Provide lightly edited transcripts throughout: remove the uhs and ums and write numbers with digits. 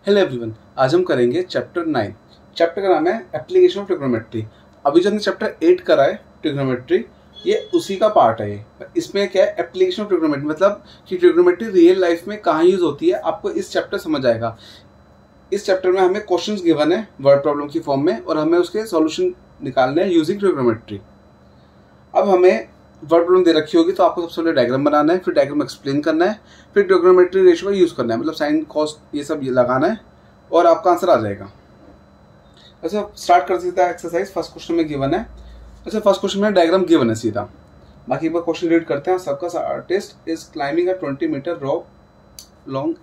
Hello everyone, आज हम करेंगे चैप्टर 9। चैप्टर का नाम है एप्लीकेशन ऑफ ट्रिग्नोमेट्री। अभी जो हमने चैप्टर 8 करा है ट्रिग्नोमेट्री, ये उसी का पार्ट है। इसमें क्या है, एप्लीकेशन ऑफ ट्रिग्नोमेट्री मतलब कि ट्रिग्नोमेट्री रियल लाइफ में कहाँ यूज होती है, आपको इस चैप्टर समझ आएगा। इस चैप्टर में हमें क्वेश्चंस गिवन है वर्ड प्रॉब्लम की फॉर्म में और हमें उसके सॉल्यूशन निकालने हैं यूजिंग ट्रिग्नोमेट्री। अब हमें वर्ड प्रॉब्लम दे रखी होगी तो आपको सबसे पहले डायग्राम बनाना है, फिर डायग्राम एक्सप्लेन करना है, फिर ट्रिग्नोमेट्री रेशियो का यूज करना है, मतलब साइन कॉस ये सब लगाना है और आपका आंसर आ जाएगा। अच्छा, स्टार्ट कर सकते हैं एक्सरसाइज। फर्स्ट क्वेश्चन में गिवन है। अच्छा, फर्स्ट क्वेश्चन में डायग्राम गिवन है सीधा, बाकी का क्वेश्चन रीड करते हैं। Circus artist is climbing a 20 metre rope long.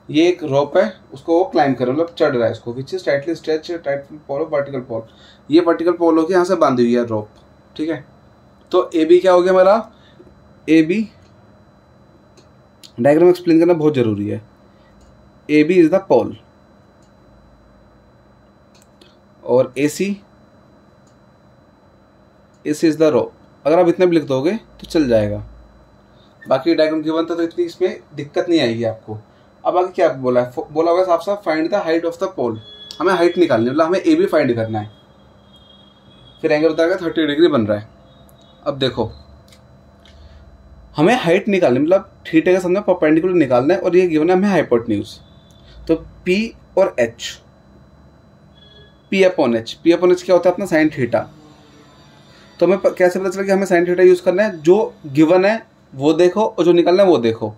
ये एक रोप है, उसको वो क्लाइंब कर मतलब चढ़ रहा है इसको, which is tightly stretch tight pole of vertical pole. ये वर्टिकल पोल होकर यहाँ से बांधी हुई है रोप, ठीक है। तो ए बी क्या हो गया हमारा, ए बी डायग्राम एक्सप्लेन करना बहुत जरूरी है। ए बी इज द पोल और ए सी इज द रोप। अगर आप इतने भी लिख दोगे तो चल जाएगा, बाकी डायग्राम गिवन था तो इतनी इसमें दिक्कत नहीं आएगी आपको। अब आगे क्या बोला है, बोला होगा साफ साफ find the height of the pole. हमें हाइट निकालनी है, मतलब हमें ए बी फाइंड करना है। फिर एंगल बताएगा 30 डिग्री बन रहा है। अब देखो, हमें हाइट निकालनी मतलब थीटा के सामने परपेंडिकुलर निकालना है और ये गिवन है हमें हाइपोटेन्यूज। तो P और H, P अपॉन H क्या होता है अपना साइन थीटा। तो हमें कैसे पता चला कि हमें साइन थीटा यूज करना है, जो गिवन है वो देखो और जो निकालना है वो देखो,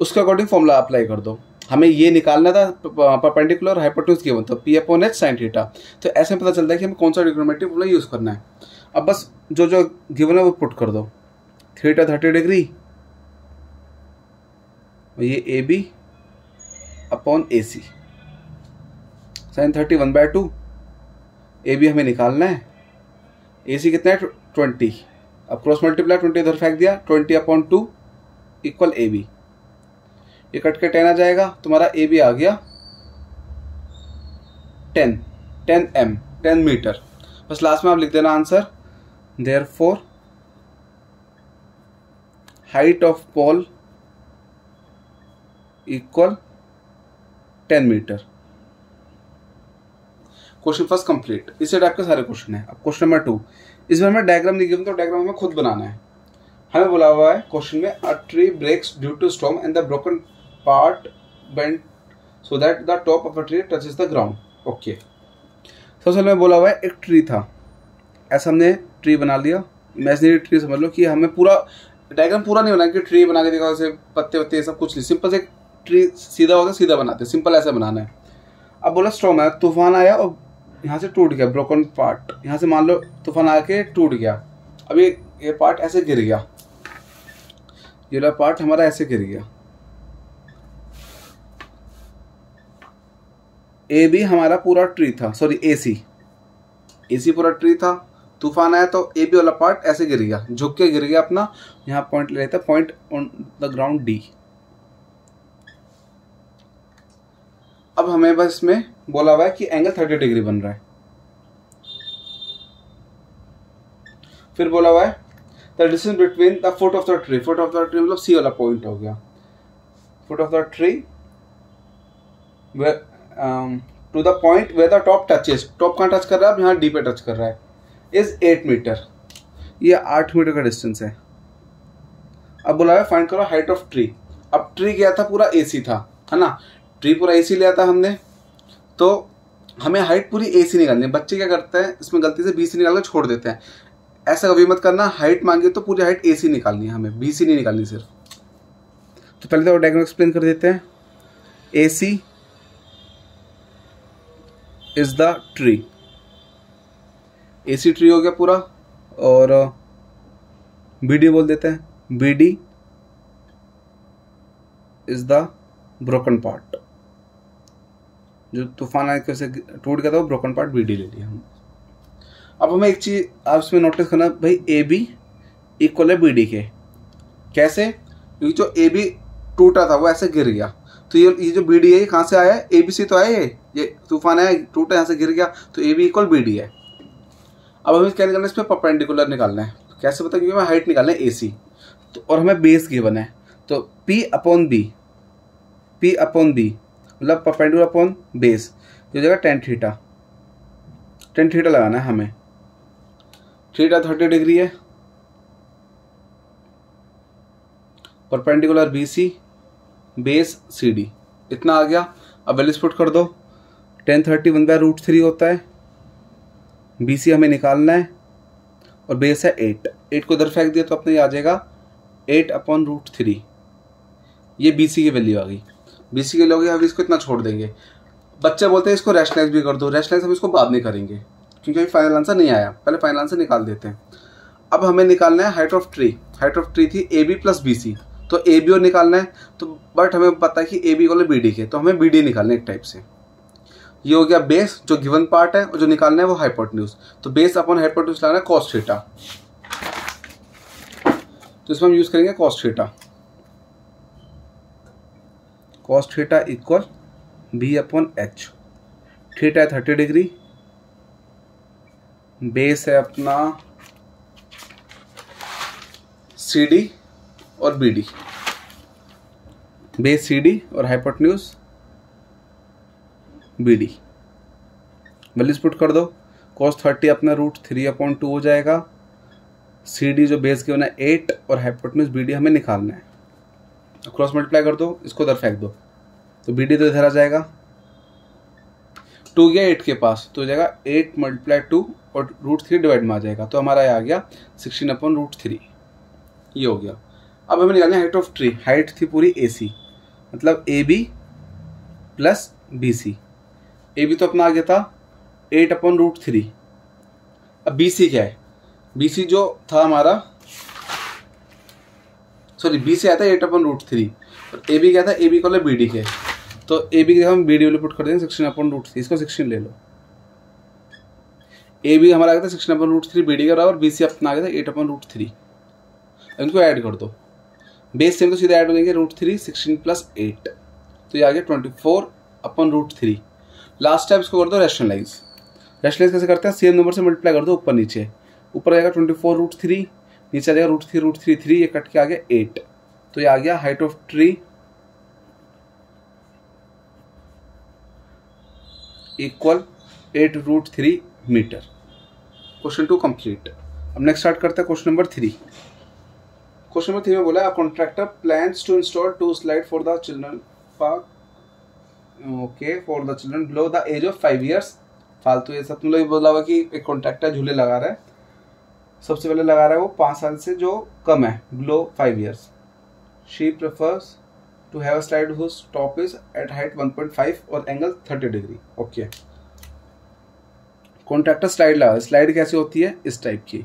उसके अकॉर्डिंग फॉर्मूला अप्लाई कर दो। हमें ये निकालना था परपेंडिकुलर हाइपोटेन्यूज गिवन, तो P upon H sine theta. तो ऐसे पता चलता है कि हमें कौन सा ट्रिग्नोमेट्री फॉर्मूला यूज करना है। अब बस जो जो गिवन है वो पुट कर दो। थीटा 30 डिग्री, ये A B upon A C sine 30 1/2। A B हमें निकालना है, ए सी कितना है 20। अब क्रॉस मल्टीप्लाई 20 इधर फेंक दिया, 20 अपॉन 2 इक्वल ए बी। ये कट के 10 आ जाएगा, तुम्हारा ए बी आ गया 10 मीटर। बस लास्ट में आप लिख देना answer. Therefore, height of pole equal 10 metre. Question first complete. इसी टाइप के सारे क्वेश्चन है। अब क्वेश्चन नंबर 2, इसमें हमें डायग्राम नहीं गिवन तो डायग्राम हमें खुद बनाना है। हमें बोला हुआ है क्वेश्चन में, a tree breaks due to storm and the broken part bend so that the top of a tree touches the ground. Okay, सबसे पहले में बोला हुआ है एक ट्री था, ऐसा हमने ट्री बना लिया। इमेजिनरी ट्री समझ लो कि हमें पूरा डायग्राम पूरा नहीं बनाया कि ट्री बना के देखा जैसे पत्ते वत्ते सब कुछ नहीं, सिंपल से ट्री सीधा होता है सीधा बनाते, सिंपल ऐसा बनाना है। अब बोला स्टॉर्म है, तूफान आया और यहाँ से टूट गया ब्रोकन पार्ट। यहाँ से मान लो तूफान आके टूट गया। अब ये पार्ट ऐसे गिर गया, ये वाला पार्ट हमारा ऐसे गिर गया। ए बी हमारा पूरा ट्री था, सॉरी ए सी पूरा ट्री था। तूफान आया तो ए बी वाला पार्ट ऐसे गिर गया, झुक के गिर गया अपना। यहाँ पॉइंट ले लेते हैं, point on the ground D. अब हमें बस इसमें बोला हुआ है कि एंगल 30 डिग्री बन रहा है। फिर बोला हुआ है the distance between the foot of the tree. Foot of the tree मतलब सी वाला पॉइंट हो गया। Foot of the tree to the point where the top touches. Top कहाँ टच कर रहा है, अब यहाँ डी पे टच कर रहा है, इज 8 मीटर। ये 8 मीटर का डिस्टेंस है। अब बोला है फाइंड करो हाइट ऑफ ट्री। अब ट्री गया था पूरा एसी था, है ना, ट्री पूरा एसी लिया था हमने, तो हमें हाइट पूरी एसी निकालनी है। बच्चे क्या करते हैं, इसमें गलती से बीसी निकाल कर छोड़ देते हैं। ऐसा कभी मत करना, हाइट मांगे तो पूरी हाइट एसी निकालनी है, हमें बीसी नहीं निकालनी सिर्फ। तो पहले तो डायग्राम एक्सप्लेन कर देते हैं। AC is the tree, AC tree हो गया पूरा, और बीडी बोल देते हैं। BD is the broken part, जो तूफान आने से टूट गया था वो ब्रोकन पार्ट बीडी ले लिया हम। अब हमें एक चीज आप इसमें नोटिस करना, भाई ए बी इक्वल है बीडी के। कैसे, क्योंकि जो ए बी टूटा था वो ऐसे गिर गया, तो ये जो बीडी है ये कहाँ से आया है, ए बी सी तो आया है, ये तूफान आया टूटा यहाँ से गिर गया, तो ए बी इक्वल बीडी है। अब हमें क्या निकालना है, इसमें परपेंडिकुलर निकालना है। कैसे पता, क्योंकि हमें हाइट निकालना है ए सी, तो और हमें बेस गिवन है, तो P अपॉन बी मतलब परपेंडिकुलर अपॉन बेस, ये हो जाएगा टेन थीटा। टेन थीटा लगाना है हमें। थीटा 30 डिग्री है, परपेंडिकुलर BC, बेस CD, इतना आ गया। अब वैल्यूज पुट कर दो। 1030 1/√3 होता है, BC हमें निकालना है और बेस है 8 को इधर फेंक दिया तो अपने ये आ जाएगा 8/√3। ये BC की वैल्यू आ गई। BC की वैल्यू आ गई। अब इसको इतना छोड़ देंगे। बच्चे बोलते हैं इसको रैशनलाइज भी कर दो। रैशनलाइज हम इसको बाद में करेंगे क्योंकि अभी फाइनल आंसर नहीं आया, पहले फाइनल आंसर निकाल देते हैं। अब हमें निकालना है height of tree. Height of tree थी AB + BC, तो AB और निकालना है। तो बट हमें पता है कि AB इक्वल BD के, तो हमें BD निकालना है एक टाइप से। ये हो गया बेस जो गिवन पार्ट है, और जो निकालना है वो हाइपोटेन्यूज। तो बेस अपॉन हाइपोटेन्यूज लगाना है cos थीटा, तो इसमें हम यूज करेंगे cos theta. cos theta equal B/H। Theta है 30 डिग्री, बेस है अपना CD और BD, बेस CD और हाइपोटेन्यूज BD। वैल्यूज पुट कर दो। cos 30 अपना √3/2 हो जाएगा। CD जो बेस गिवन है 8 और हाइपोटेन्यूज BD हमें निकालना है। क्रॉस मल्टीप्लाई कर दो, इसको इधर फेंक दो, तो BD तो इधर आ जाएगा। 2 गया 8 के पास, तो हो जाएगा 8 × 2 और √3 डिवाइड में आ जाएगा, तो हमारा आ गया 16/√3। ये हो गया। अब हमें निकालना है हाइट ऑफ ट्री। हाइट थी पूरी AC, मतलब AB + BC। AB तो अपना आ गया था 8/√3। अब BC क्या है? BC जो था हमारा, सॉरी BC आया था 8/√3 और AB क्या था? AB को BD के, तो AB की हम BD वैल्यू पुट कर देंगे 16/√3। इसको 16 ले लो। AB हमारा आ गया था 16/√3 BD का रहा, और BC अपना आ गया था 8/√3। इनको ऐड कर दो। बेस सेम तो सीधे ऐड हो जाएंगे, √3 16 + 8, तो ये आ गया 24/√3। लास्ट टाइम इसको कर दो रैशनलाइज। रैशनलाइज कैसे करते हैं? सेम नंबर से मल्टीप्लाई कर दो ऊपर नीचे। ऊपर आएगा 24√3, नीचे आ जाएगा √3, ये कट के आ गया 8, तो ये आ गया height of tree equal 8√3 metre. Question 2 complete. अब नेक्स्ट स्टार्ट करते हैं क्वेश्चन नंबर 3। क्वेश्चन नंबर 3 में बोला, contractor plans to install 2 slide for the children park, okay, for the children below the age of 5 years। फालतू ये सब तुम लोग बोला हुआ कि एक कॉन्ट्रैक्टर झूले लगा रहा है। सबसे पहले लगा रहा है वो 5 साल से जो कम है, below 5 years। She prefers to have a slide whose top is at height 1.5 और angle 30 degree. Okay, contractor slide लगा। स्लाइड कैसे होती है? इस टाइप की।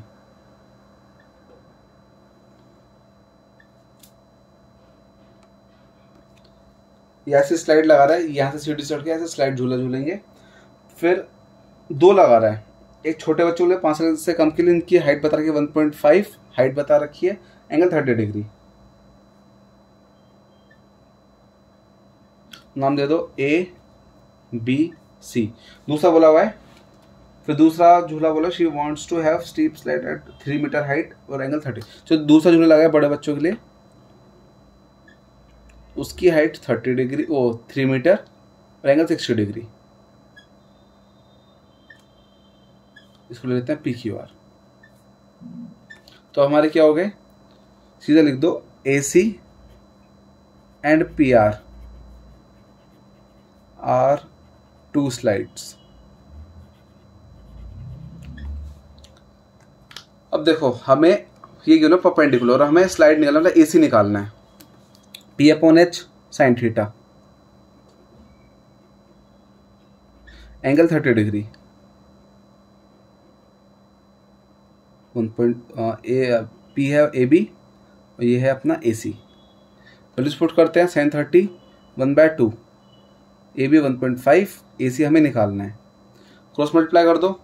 ऐसे स्लाइड लगा रहा है, यहाँ से सीढ़ी चढ़ के ऐसे स्लाइड झूला झूलेंगे। फिर 2 लगा रहा है, एक छोटे बच्चों के लिए 5 साल से कम के लिए इनकी हाइट बता रखी है 1.5 हाइट बता रखी है, एंगल 30 डिग्री। नाम दे दो ABC। दूसरा बोला हुआ है, फिर दूसरा झूला बोला she wants to have steep slide at 3 metre height और एंगल 30। जो दूसरा झूला लगा है बड़े बच्चों के लिए, उसकी हाइट 30 डिग्री, 3 मीटर और एंगल 60 डिग्री। इसको ले लेते हैं PQR। तो हमारे क्या हो गए? सीधा लिख दो AC and PR are 2 slides. अब देखो हमें ये गिवन परपेंडिकुलर और हमें स्लाइड निकालना है, AC निकालना है। P/H sin theta, angle 30 degree, P है AB और ये है अपना AC। वैल्यूज पुट करते हैं। sin 30 1/2, AB 1.5, AC हमें निकालना है। क्रॉस मल्टीप्लाई कर दो,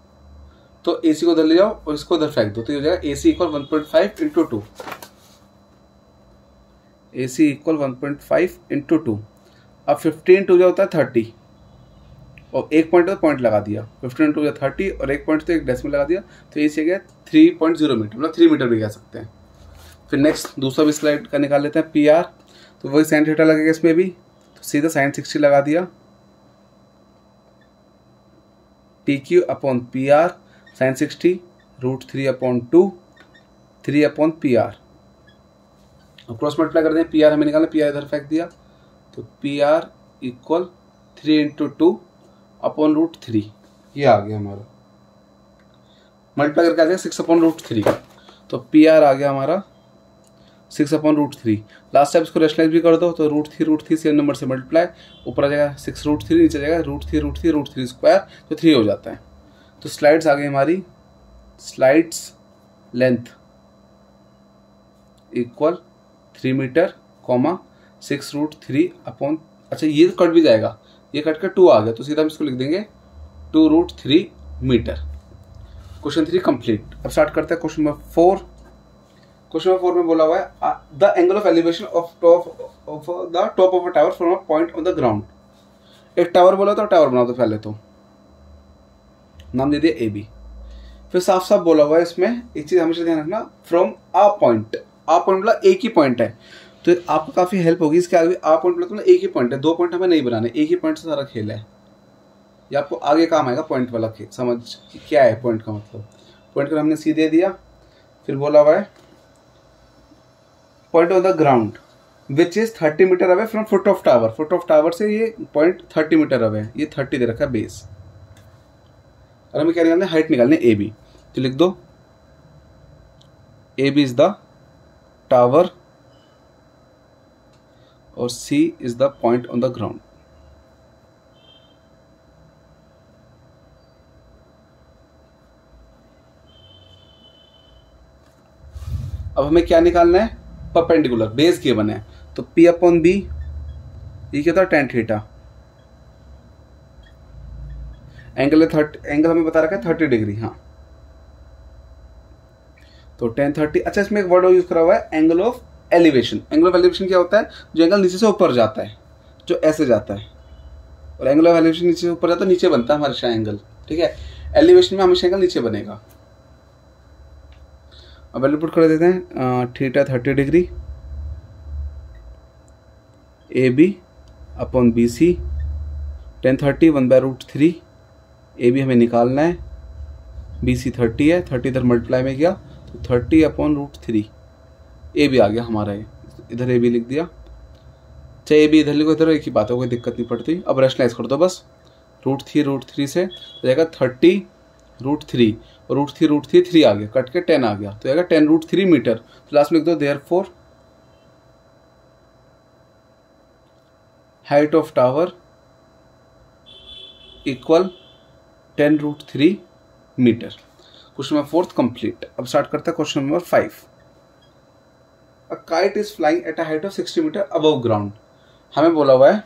तो AC को उधर ले जाओ और इसको उधर फेंक दो, तो ये हो जाएगा AC इक्वल 1.5 × 2। AC equal 1.5 × 2। अब 15 × 2 होता है 30, और एक पॉइंट लगा दिया। 15 × 2 30 और एक पॉइंट तो एक डेसिमल लगा दिया, तो AC गया 3.0 मीटर, मतलब 3 मीटर भी कह सकते हैं। फिर नेक्स्ट दूसरा भी स्लाइड का निकाल लेते हैं PR। तो वही sin थीटा लगेगा इसमें भी, तो सीधा साइन 60 लगा दिया, PQ upon PR sign 60 √3/2 3/PR। अब क्रॉस मल्टीप्लाई कर दें, PR हमें निकालना, PR इधर फेंक दिया, तो PR इक्वल 3 × 2/√3, ये आ गया हमारा। मल्टीप्लाई करके आ जाएगा 6/√3, तो PR आ गया हमारा 6/√3। लास्ट टाइम इसको रेशनलाइज भी कर दो, तो √3 सेम नंबर से मल्टीप्लाई, ऊपर आ जाएगा 6√3, नीचे जाएगा √3 स्क्वायर, तो 3 हो जाता है। तो स्लाइड्स आ गई हमारी, slides length equal 3 metre, 6√3 upon, अच्छा ये तो कट भी जाएगा, ये कट कर 2 आ गया, तो सीधा हम इसको लिख देंगे 2√3 मीटर। Question 3 complete. अब स्टार्ट करते हैं क्वेश्चन नंबर 4। क्वेश्चन नंबर 4 में बोला हुआ है the angle of elevation of the top of a tower from a point on the ground. एक टावर बोला तो टावर बनाओ, तो पहले तो नाम दे दिया AB। फिर साफ साफ बोला हुआ है इसमें, एक चीज हमेशा ध्यान रखना, from a point. A point मतलब एक ही पॉइंट है, तो आपको काफी हेल्प होगी इसके आगे। आ पॉइंट मतलब एक ही पॉइंट है, 2 पॉइंट हमें नहीं बनाने, एक ही पॉइंट से सारा खेल है। ये आपको आगे काम आएगा पॉइंट वाला खेल, समझ कि क्या है पॉइंट का मतलब। पॉइंट का हमने C दे दिया। फिर बोला हुआ है point on the ground which is 30 metre away from foot of tower. Foot of tower से ये पॉइंट 30 मीटर अवे है, ये 30 दे रखा है बेस। और हमें क्या निकालना है, हाइट निकालनी है AB। तो लिख दो AB इज द टावर और C is the point on the ground. अब हमें क्या निकालना है, परपेंडिकुलर, बेस गिवन है, तो P/B ये क्या था, tan थीटा। एंगल एंगल हमें बता रखा है 30 डिग्री, हाँ, तो tan 30। अच्छा इसमें एक वर्ड यूज करा हुआ है angle of elevation. Angle of elevation क्या होता है, जो एंगल नीचे से ऊपर जाता है, जो ऐसे जाता है, और एंगल ऑफ एलिवेशन नीचे से ऊपर जाता है, नीचे बनता है हमेशा एंगल, ठीक है। एलिवेशन में हमेशा एंगल नीचे बनेगा। अब वैल्यू पुट कर देते हैं, theta 30 degree, AB upon BC, tan 30 1/√3। AB हमें निकालना है, BC 30 है, 30 इधर मल्टीप्लाई में किया तो 30/√3। AB आ गया हमारा, ये इधर AB लिख दिया। चाहे AB इधर लिखो, इधर एक ही बात है, कोई दिक्कत नहीं पड़ती। अब रैशनलाइज कर दो बस, √3 से तो जाएगा 30√3, और √3 3 आ गया, कट के 10 आ गया, तो जाएगा 10√3 मीटर। तो लास्ट में लिख दो therefore height of tower equal 10√3 metre. Question number 4 complete. अब स्टार्ट करते हैं question number 5। A kite is flying at a height of 60 metre above ground. हमें बोला हुआ है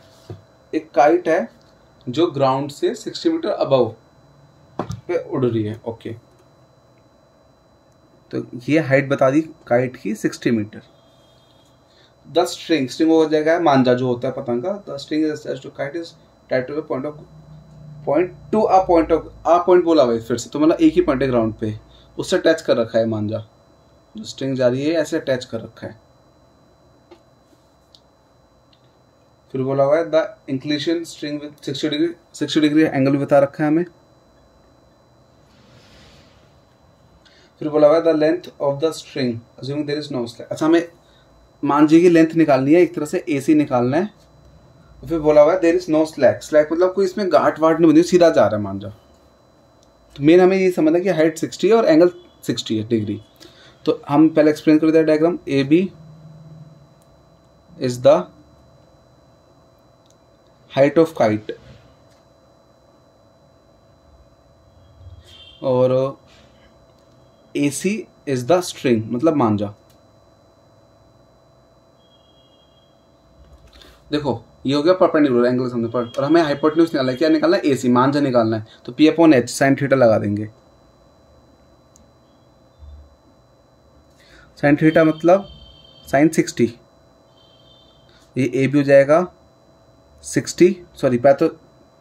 एक काइट है जो ग्राउंड से 60 मीटर अबव पे उड़ रही है, ओके। तो ये हाइट बता दी काइट की 60 मीटर। द स्ट्रिंग हो जाएगा मांझा जो होता है पतंग का। The string is kite is tied to point to a point बोला हुआ है फिर से, तो मतलब एक ही पॉइंट है ग्राउंड पे, उससे अटैच कर रखा है मांझा। जो स्ट्रिंग जा रही है ऐसे अटैच कर रखा है। फिर बोला हुआ है the inclination string with 60 degree angle भी बता रखा है हमें। फिर बोला हुआ है the length of the string assuming there is no slack. अच्छा हमें मांझे की लेंथ निकालनी है, एक तरह से AC निकालना है। फिर बोला हुआ है there is no slack. Slack मतलब कोई इसमें गांठ वाट नहीं बनी, सीधा जा रहा है मांझा। तो मेन हमें ये समझना है कि हाइट 60 है और एंगल 60 है डिग्री। तो हम पहले एक्सप्लेन कर दें diagram. AB is the height of kite और AC इज द स्ट्रिंग मतलब मांझा। देखो ये हो गया परपेंडिकुलर एंगल सामने पर, और हमें हाइपोटेन्यूज निकालना है। क्या निकालना है, AC मांझा निकालना है। तो P/H साइन थीटा लगा देंगे। साइन थीटा मतलब साइन 60, ये AB हो जाएगा 60, सॉरी पहले तो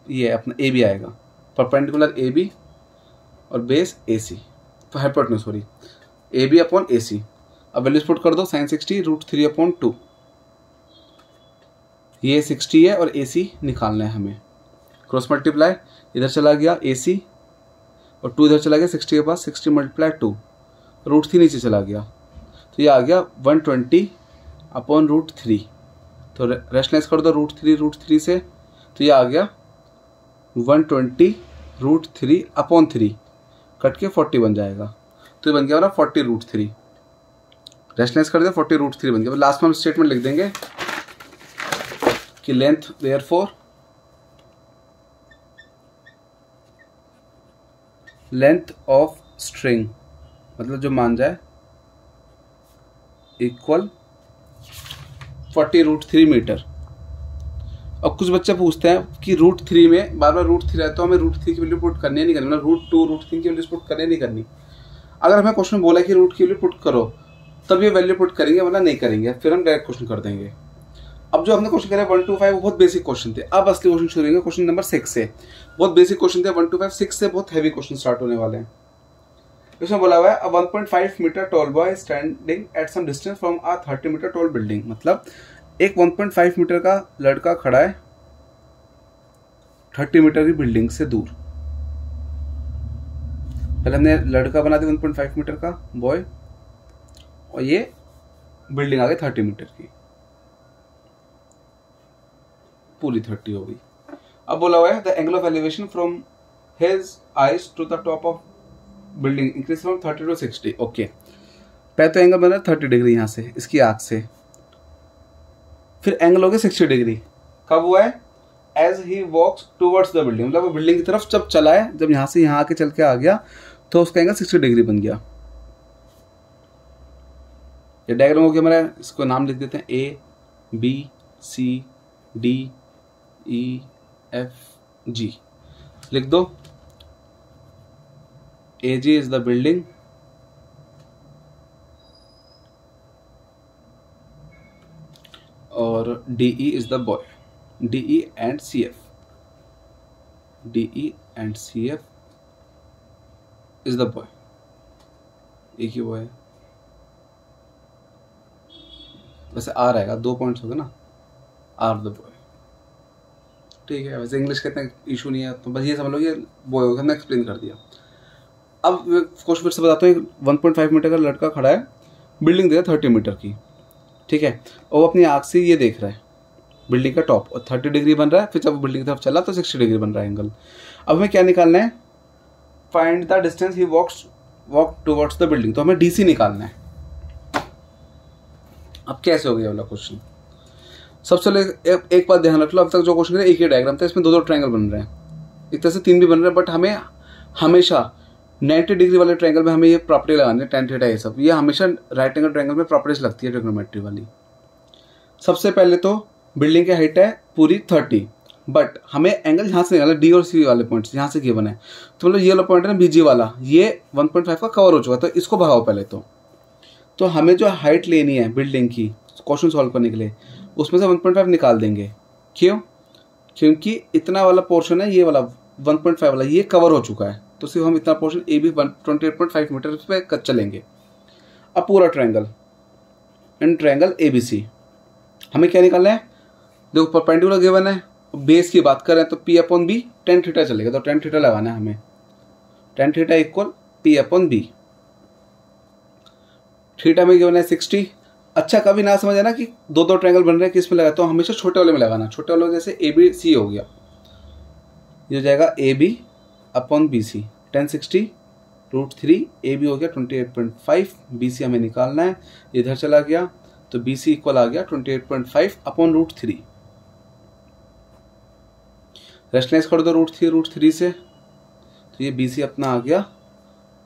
ये अपना AB आएगा, परपेंडिकुलर AB और बेस AC, तो hypotenuse sorry AB upon AC। अब वैल्यूज पुट कर दो, साइन 60 √3/2, ये 60 है और AC निकालना है हमें। क्रॉस मल्टीप्लाई, इधर चला गया AC और 2 इधर चला गया 60 के पास, 60 मल्टीप्लाई 2, √3 नीचे चला गया, तो ये आ गया 120/√3। तो रेशनलाइज कर दो √3 से, तो ये आ गया 120√3/3, कट के 40 बन जाएगा। तो ये बन गया हमारा 40√3। रेशनलाइज कर दिया 40√3 बन गया। लास्ट में हम स्टेटमेंट लिख देंगे कि length therefore length of string, मतलब जो मान जाए, इक्वल 40√3 मीटर। अब कुछ बच्चे पूछते हैं कि √3 में बार बार √3 है, तो हमें √3 की वैल्यू पुट करनी है नहीं करनी, मतलब √2 √3 की वैल्यू पुट करनी है नहीं करनी। अगर हमें क्वेश्चन बोला कि रूट की वैल्यू पुट करो तब ये वैल्यू पुट करेंगे, वरना नहीं करेंगे, फिर हम डायरेक्ट क्वेश्चन कर देंगे। अब जो हमने क्वेश्चन करा 1 to 5 वो बहुत बेसिक क्वेश्चन थे। अब असली क्वेश्चन शुरू होंगे क्वेश्चन नंबर 6 से। बहुत बेसिक क्वेश्चन थे 1 to 5, 6 से बहुत हैवी क्वेश्चन स्टार्ट होने वाले हैं। इसमें बोला हुआ है a 1.5 metre tall boy standing at some distance from a 30 metre tall building, मतलब एक 1.5 मीटर का लड़का खड़ा है 30 मीटर की बिल्डिंग से दूर। पहले हमने लड़का बना दिया 1.5 मीटर का बॉय, और ये बिल्डिंग आ गई 30 मीटर की, पूरी 30 हो गई। अब बोला हुआ है the angle of elevation from his eyes to the top of building increase from 30 to 60। Okay, पहले तो एंगल बना 30 डिग्री यहाँ से इसकी आंख से, फिर एंगल हो गया 60 डिग्री। कब हुआ है? As he walks towards the building, मतलब वो बिल्डिंग की तरफ जब चला है, जब यहाँ से यहाँ आके चल के आ गया तो उसका एंगल 60 डिग्री बन गया। ये डायग्राम हो गया हमारा, इसको नाम लिख देते हैं ABCDEFG, लिख दो। AG इज द बिल्डिंग, और DE is the boy, DE and CF is the boy, एक ही बॉय है। वैसे आर आएगा, 2 पॉइंट्स हो गए ना, आर द बॉय, ठीक है। वैसे इंग्लिश का इतना इशू नहीं है, तो बस ये समझ लो ये बॉय होगा, हमने एक्सप्लेन कर दिया। अब क्वेश्चन फिर से बताता हूँ। 1.5 मीटर का लड़का खड़ा है, बिल्डिंग देगा 30 मीटर की, ठीक है, और वो अपनी आँख से ये देख रहा है बिल्डिंग का टॉप, और 30 डिग्री बन रहा है, फिर जब बिल्डिंग की तरफ चला तो 60 डिग्री बन रहा है एंगल। अब हमें क्या निकालना है? Find the distance he walk towards the building, तो हमें DC निकालना है। अब कैसे हो गया वाला क्वेश्चन? सबसे पहले एक बात ध्यान रख लो, अब तक जो क्वेश्चन है एक ही डायग्राम था, इसमें 2 ट्रायंगल बन रहे हैं, एक तरह से 3 भी बन रहे हैं, बट हमें हमेशा 90 डिग्री वाले ट्रायंगल में हमें ये प्रॉपर्टी लगानी है, tan थीटा, ये सब, ये हमेशा राइट एंगल ट्रायंगल में प्रॉपर्टीज लगती है ट्रिग्नोमेट्री वाली। सबसे पहले तो बिल्डिंग की हाइट है पूरी 30, बट हमें एंगल यहाँ से निकालना, D और C वाले पॉइंट्स यहाँ से गिवन है, तो मतलब ये वाला पॉइंट है ना BG वाला, ये 1.5 का कवर हो चुका, तो इसको भगाओ पहले तो हमें जो हाइट लेनी है बिल्डिंग की क्वेश्चन सॉल्व करने के लिए, उसमें से 1.5 निकाल देंगे। क्यों? क्योंकि इतना वाला पोर्शन है, ये वाला 1.5 वाला ये कवर हो चुका है, तो सिर्फ हम इतना पोर्शन AB 28.5 मीटर पे चलेंगे। अब पूरा ट्रायंगल एंड ट्रायंगल ABC, हमें क्या निकालना है? देखो परपेंडिकुलर गिवन है, बेस की बात करें तो P/B tan थीटा चलेगा, तो tan थीटा लगाना है हमें, tan theta equal P/B। Theta में गिवन है 60। अच्छा, कभी ना समझ आना कि 2 ट्रायंगल बन रहे हैं, किस में लगाता हूँ? हमेशा छोटे वाले में लगाना। छोटे वाले जैसे ABC हो गया, ये हो जाएगा AB/BC, tan 60 √3, AB हो गया 28.5, BC हमें निकालना है, इधर चला गया तो BC इक्वल आ गया 28.5/√3। रेशनलाइज कर दो √3 से, तो ये BC अपना आ गया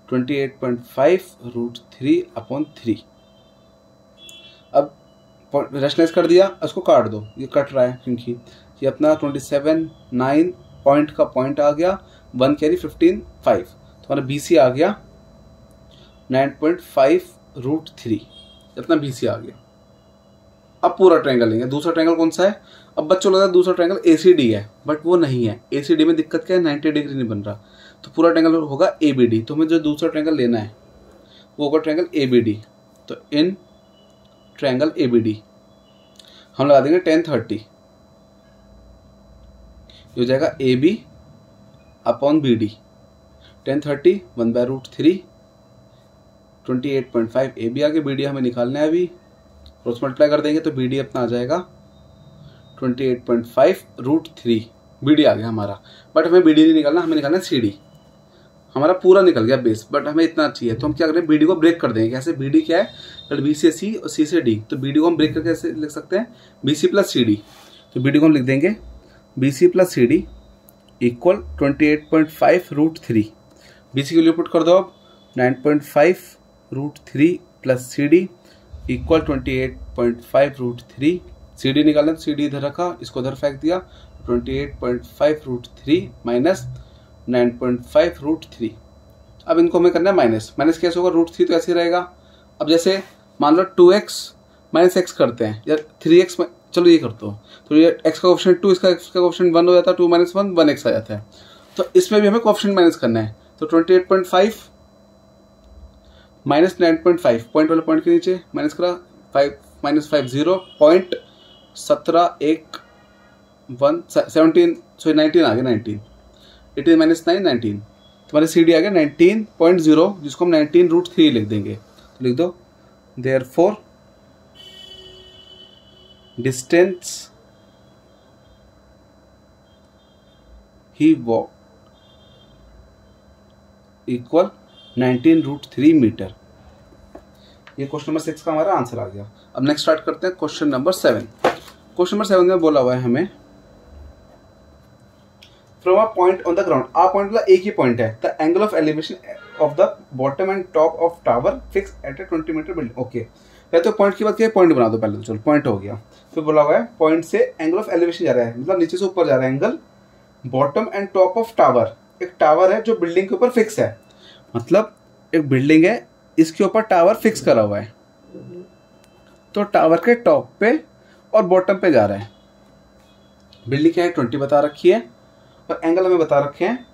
28.5√3/3। अब रेशनलाइज कर दिया, उसको काट दो, ये कट रहा है क्योंकि ये अपना 27.9 पॉइंट का पॉइंट आ गया, 1 कैरी 15.5, तो हमारा BC आ गया 9.5√3, इतना BC आ गया। अब पूरा ट्रायंगल लेंगे। दूसरा ट्रायंगल कौन सा है? अब बच्चों लगा दूसरा ट्रायंगल ACD है, बट वो नहीं है। ACD में दिक्कत क्या है? 90 डिग्री नहीं बन रहा, तो पूरा ट्रायंगल होगा ABD। तो हमें जो दूसरा ट्रायंगल लेना है वो होगा ट्रायंगल ABD। तो इन ट्रायंगल ABD हम लगा देंगे tan 30, हो जाएगा A B upon B D. 1030 1/√3 28.5 A B आगे, बी डी हमें निकालना है अभी, क्रॉस मल्टीप्लाई कर देंगे तो बी डी अपना आ जाएगा 28.5√3। बी डी आ गया हमारा, बट हमें बी डी नहीं निकालना, हमें निकालना है सी डी। हमारा पूरा निकल गया बेस, बट हमें इतना चाहिए तो हम क्या करें, बी डी को ब्रेक कर देंगे। कैसे, बी डी क्या है, बी से सी और सी से डी, तो बी डी को हम ब्रेक करके कैसे लिख सकते हैं, B C plus C D. तो बी डी को हम लिख देंगे B C plus C D equal 28.5√3। B C के लिए पुट कर दो अब 9.5√3 plus C D equal 28.5√3। C D निकालना तो सी डी इधर रखा, इसको उधर फेंक दिया, 28.5√3 माइनस 9.5√3। अब इनको हमें करना है माइनस, माइनस कैसे होगा, √3 तो ऐसे ही रहेगा। अब जैसे मान लो 2x माइनस एक्स करते हैं या 3x, चलो ये करते हो तो ये x का ऑप्शन 2, इसका ऑप्शन 1 हो जाता है, 2 - 1 1x आ जाता है। तो इसमें भी हमें ऑप्शन माइनस करना है, तो 28.5 माइनस 9.5, पॉइंट वाले पॉइंट के नीचे माइनस करा, 5 - 5 0, पॉइंट 17 1 1 17 सॉरी 19 आ गया, 19 18 - 9 19, तुम्हारे सी डी आ गया 19.0, जिसको हम 19√3 लिख देंगे। तो लिख दो देयरफॉर डिस्टेंस ही वॉक इक्वल 19√3 मीटर। ये क्वेश्चन नंबर 6 का हमारा आंसर आ गया। अब नेक्स्ट स्टार्ट करते हैं क्वेश्चन नंबर 7। क्वेश्चन नंबर 7 में बोला हुआ है हमें from a point on the ground, a point मतलब एक ही पॉइंट है, the angle of elevation of the bottom and top of tower fix at a 20 metre building. Okay, पहले तो पॉइंट की बात किया, पॉइंट बना दो पहले, तो चलो पॉइंट हो गया। फिर बोला हुआ है पॉइंट से एंगल ऑफ एलिवेशन जा रहा है, मतलब नीचे से ऊपर जा रहा है angle, bottom and top of tower, एक टावर है जो बिल्डिंग के ऊपर फिक्स है, मतलब एक बिल्डिंग है इसके ऊपर टावर फिक्स करा हुआ है, तो टावर के टॉप पे और बॉटम पे जा रहा है। बिल्डिंग क्या है 20 बता रखी है और एंगल हमें बता रखे हैं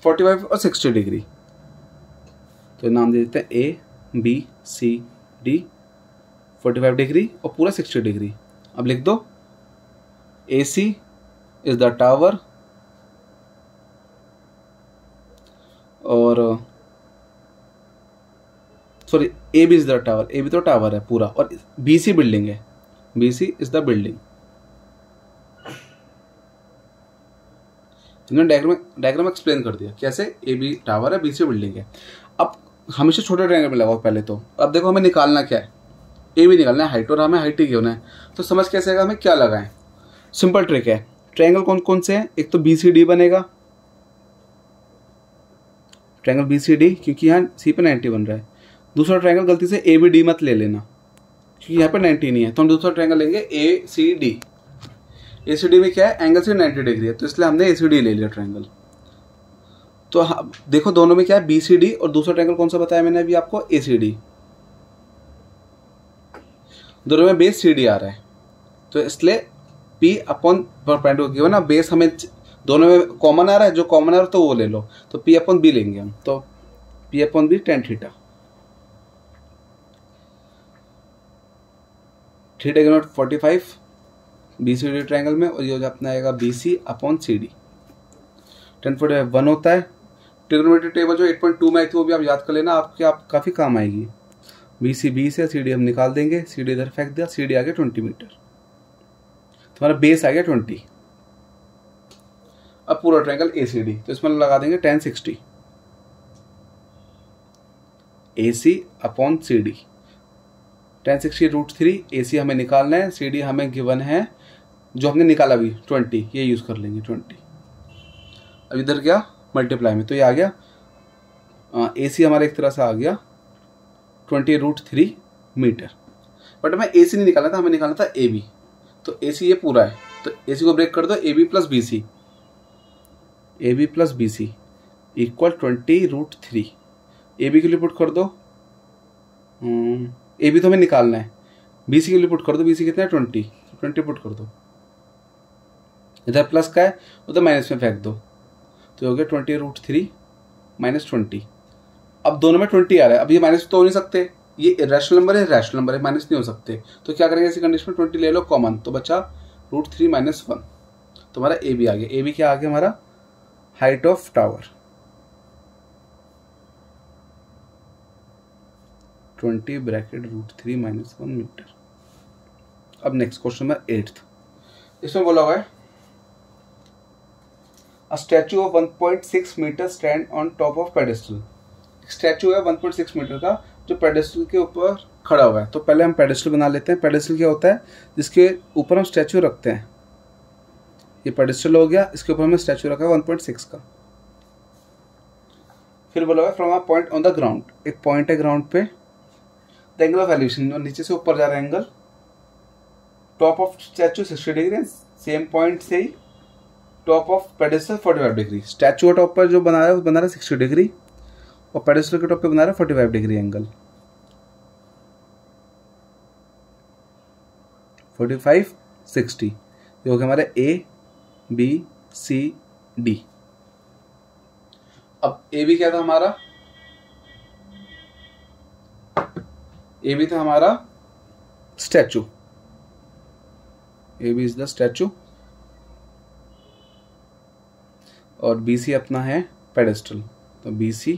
45 और 60 डिग्री। तो नाम दे देते हैं A B C D, 45 degree और पूरा 60 डिग्री। अब लिख दो A C is the tower और sorry A B is the tower, A B तो टावर है पूरा, और बी सी बिल्डिंग है, B C is the building. इन्होंने डायग्राम एक्सप्लेन कर दिया कैसे, ए बी टावर है, बी सी बिल्डिंग है। अब हमेशा छोटे ट्रायंगल में लगाओ पहले तो। अब देखो हमें निकालना क्या है, ए बी निकालना है हाइट, और हमें हाइट ही क्यों है, तो समझ कैसे आएगा हमें क्या लगाएं। सिंपल ट्रिक है, ट्रायंगल कौन कौन से हैं, एक तो बी सी डी बनेगा, ट्रायंगल बी सी डी, क्योंकि यहाँ सी पे 90 बन रहा है। दूसरा ट्रायंगल गलती से ए बी डी मत ले लेना, क्योंकि यहाँ पे 90 नहीं है, तो हम दूसरा ट्रायंगल लेंगे ए सी डी। ए सी डी में क्या है, एंगल से 90 डिग्री है, तो इसलिए हमने ए सी डी ले लिया ट्रायंगल। तो देखो दोनों में क्या है, बी सी डी, और दूसरा ट्रायंगल कौन सा बताया मैंने अभी आपको, ए सी डी। दोनों में बेस सी डी आ रहा है, तो इसलिए पी अपॉन परपेंडिकुलर ना, बेस हमें दोनों में कॉमन आ रहा है, जो कॉमन आ रहा है तो वो ले लो, तो पी अपॉन बी लेंगे हम, तो P upon B tan theta. Theta equal 45 B C D triangle में, और ये अपना आएगा B C upon C D. 1045 1 होता है। ट्रिग्नोमेट्री टेबल जो 8.2 में आई थी वो भी आप याद कर लेना, आपके आप काफ़ी काम आएगी। बी सी 20 है, सी डी हम निकाल देंगे, सी डी इधर फेंक दिया, सी डी आ गया 20 मीटर, तुम्हारा बेस आ गया 20। अब पूरा ट्रायंगल ए सी डी, तो इसमें लगा देंगे tan 60 ए सी अपॉन सी डी। tan 60√3, ए सी हमें निकालना है, सी डी हमें गिवन है जो हमने निकाला अभी 20, ये यूज़ कर लेंगे 20। अब इधर क्या मल्टीप्लाई में, तो ये आ गया ए सी हमारा एक तरह से आ गया 20√3 मीटर। बट हमें ए सी नहीं निकालना था, हमें निकालना था ए बी, तो ए सी ये पूरा है, तो ए सी को ब्रेक कर दो, A B plus B C, A B plus B C equal 20√3। A B के लिए पुट कर दो, ए बी तो हमें निकालना है, बी सी के लिए पुट कर दो, बी सी कितना है 20, 20 पुट कर दो, इधर प्लस का है उधर माइनस में फेंक दो, तो हो गया 20√3 माइनस 20। अब दोनों में 20 आ रहा है, अब ये माइनस तो हो नहीं सकते, ये रैशनल नंबर है, रैशनल नंबर है, माइनस नहीं हो सकते, तो क्या करेंगे ऐसी कंडीशन में 20 ले लो कॉमन, तो बचा √3 - 1, तो हमारा ए बी आ गया। ए बी क्या आ गया हमारा? Height of tower 20 bracket √3 - 1 metre. अब नेक्स्ट क्वेश्चन नंबर 8, इसमें बोला हुआ है a statue of 1.6 metre stand on top of pedestal. Statue है 1.6 मीटर का जो पेडेस्टल के ऊपर खड़ा हुआ है। तो पहले हम पेडेस्टल बना लेते हैं। पेडेस्टल क्या होता है? जिसके ऊपर हम स्टैचू रखते हैं। ये पेडेस्टल हो गया, इसके ऊपर हमने स्टैचू रखा है 1.6 का। फिर बोला हुआ है from a point on the ground, एक पॉइंट है ग्राउंड पे, द एंगल ऑफ एलिवेशन, नीचे से ऊपर जा रहा है angle, top of statue 60 degree, same point से ही top of pedestal 45 degree. Statue के टॉप पर जो बना रहा है वो बना रहा है 60 डिग्री और पेडेस्टल के टॉप पे बना रहा है 45 डिग्री एंगल। 45 60 ये हो गया हमारे ए बी सी डी। अब ए बी क्या था हमारा? ए बी था हमारा statue, A B is the statue, और बी सी अपना है पेडेस्टल। तो B C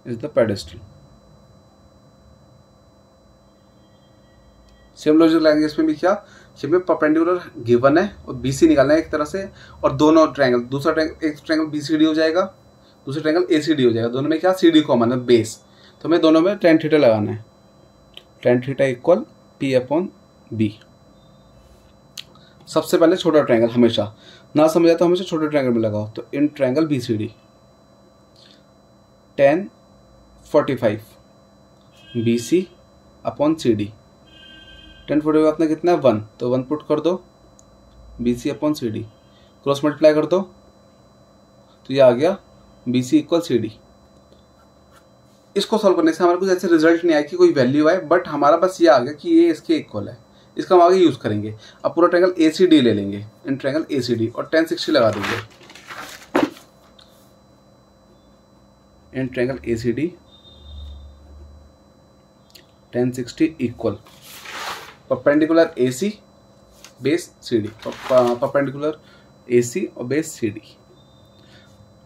is the pedestal. Same logic लगाएंगे इसमें भी। क्या इसमें परपेंडिकुलर गिवन है और बीसी निकालना है एक तरह से, और दोनों ट्रायंगल, दूसरा ट्रायंगल, एक ट्रायंगल बीसीडी हो जाएगा, दूसरा ट्रायंगल एसीडी हो जाएगा। दोनों में क्या? सीडी कॉमन है, बेस। तो हमें दोनों में tan थीटा लगाना है। tan theta equal P/B। सबसे पहले छोटा ट्रायंगल, हमेशा ना समझ आए तो हमेशा छोटे ट्रायंगल में लगाओ। तो in triangle BCD tan 45 BC/CD। tan 45 अपना कितना है? 1, तो 1 पुट कर दो, BC/CD, क्रॉस मल्टीप्लाई कर दो, तो ये आ गया BC = CD। इसको सॉल्व करने से हमारे कुछ ऐसे रिजल्ट नहीं आया कि कोई वैल्यू आए, बट हमारा बस ये आ गया कि ये इसके इक्वल है। इसका हम आगे यूज करेंगे। अब पूरा ट्रायंगल ACD ले लेंगे, इन ट्रायंगल ACD, और tan 60 लगा देंगे। In triangle ACD tan 60 equal perpendicular AC base CD, perpendicular AC और बेस CD,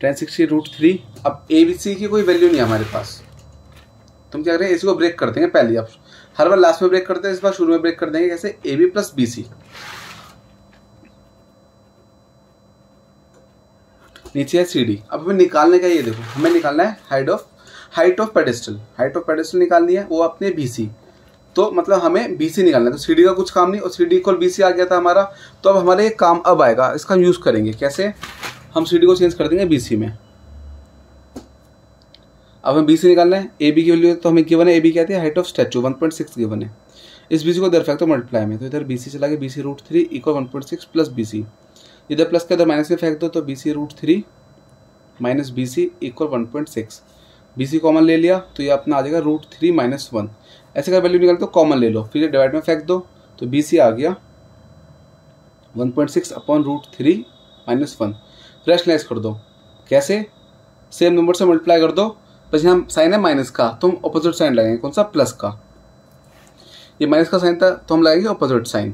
tan 60 √3। अब ABC की कोई वैल्यू नहीं है हमारे पास, तुम क्या करें? AC को ब्रेक कर देंगे पहले। अब हर बार लास्ट में ब्रेक करते हैं, इस बार शुरू में ब्रेक कर देंगे। कैसे? AB + BC, नीचे है CD। अब हमें निकालने का, ये देखो, हमें निकालना है height of pedestal. Height of pedestal निकालनी है, वो अपने BC। तो मतलब हमें BC निकालना है। तो CD का कुछ काम नहीं, और CD = BC आ गया था हमारा। तो अब हमारे एक काम अब आएगा, इसका यूज करेंगे। कैसे? हम CD को चेंज कर देंगे BC में। अब हमें BC निकालना है। AB की वैल्यू तो हमें गिवन है, AB क्या थी? हाइट ऑफ स्टैचू 1.6 गिवन है। इस BC को इधर फेंक दो मल्टीप्लाई में, तो इधर BC चला गया, BC √3 = 1.6 + BC। इधर प्लस के इधर माइनस में फेंक दो, तो BC √3 - BC = 1.6। BC कॉमन ले लिया, तो ये अपना आ जाएगा √3 - 1। ऐसे का वैल्यू निकाल तो कॉमन ले लो, फिर डिवाइड में फेंक दो, तो BC आ गया 1.6/√3 - 1। रैशनलाइज कर दो। कैसे? सेम नंबर से मल्टीप्लाई कर दो, बस यहाँ साइन है माइनस का, तो हम ऑपोजिट साइन लगाएंगे। कौन सा? प्लस का। ये माइनस का साइन था तो हम लगाएंगे ऑपोजिट साइन,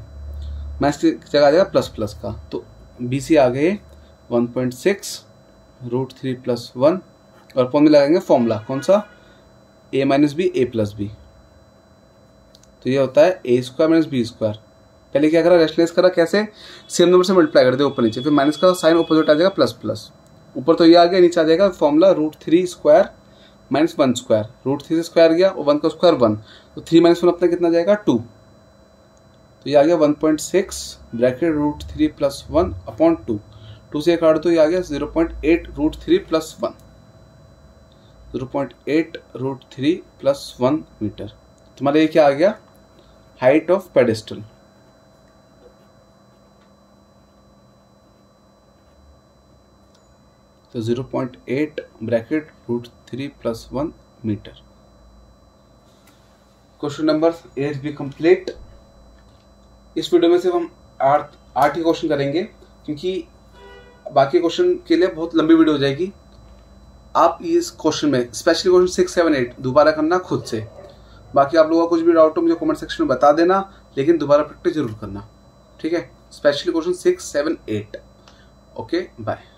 माइनस की जगह आ जाएगा प्लस का। तो BC आ गए 1.6 √3 + 1, और फॉर्मूला लगाएंगे, फॉर्मूला कौन सा? A - B A + B। तो ये होता है A² - B²। पहले क्या करा? रैशनलाइज करा। कैसे? सेम नंबर से मल्टीप्लाई कर दे ऊपर नीचे, फिर माइनस का साइन ऑपोजिट आ जाएगा प्लस। ऊपर तो ये आ गया, नीचे आ जाएगा फॉर्मूला √3² - 1²। √3 से स्क्वायर गया और 1 का स्क्वायर 1, तो 3 - 1 अपना कितना जाएगा? 2। तो ये आ गया 1.6 ब्रैकेट √3 + 1/2। 2 से काट दो, ये आ गया 0.8 √3 + 1, 0.8 √3 + 1 मीटर। तुम्हारा ये क्या आ गया? Height of pedestal. तो 0.8 ब्रैकेट √3 + 1 मीटर। क्वेश्चन नंबर 8 भी कंप्लीट। इस वीडियो में सिर्फ हम 8 ही क्वेश्चन करेंगे, क्योंकि बाकी क्वेश्चन के लिए बहुत लंबी वीडियो हो जाएगी। आप इस क्वेश्चन में स्पेशली क्वेश्चन 6, 7, 8 दोबारा करना खुद से। बाकी आप लोगों का कुछ भी डाउट हो मुझे कमेंट सेक्शन में बता देना, लेकिन दोबारा प्रैक्टिस जरूर करना। ठीक है। Specially question 6, 7, 8। Okay bye.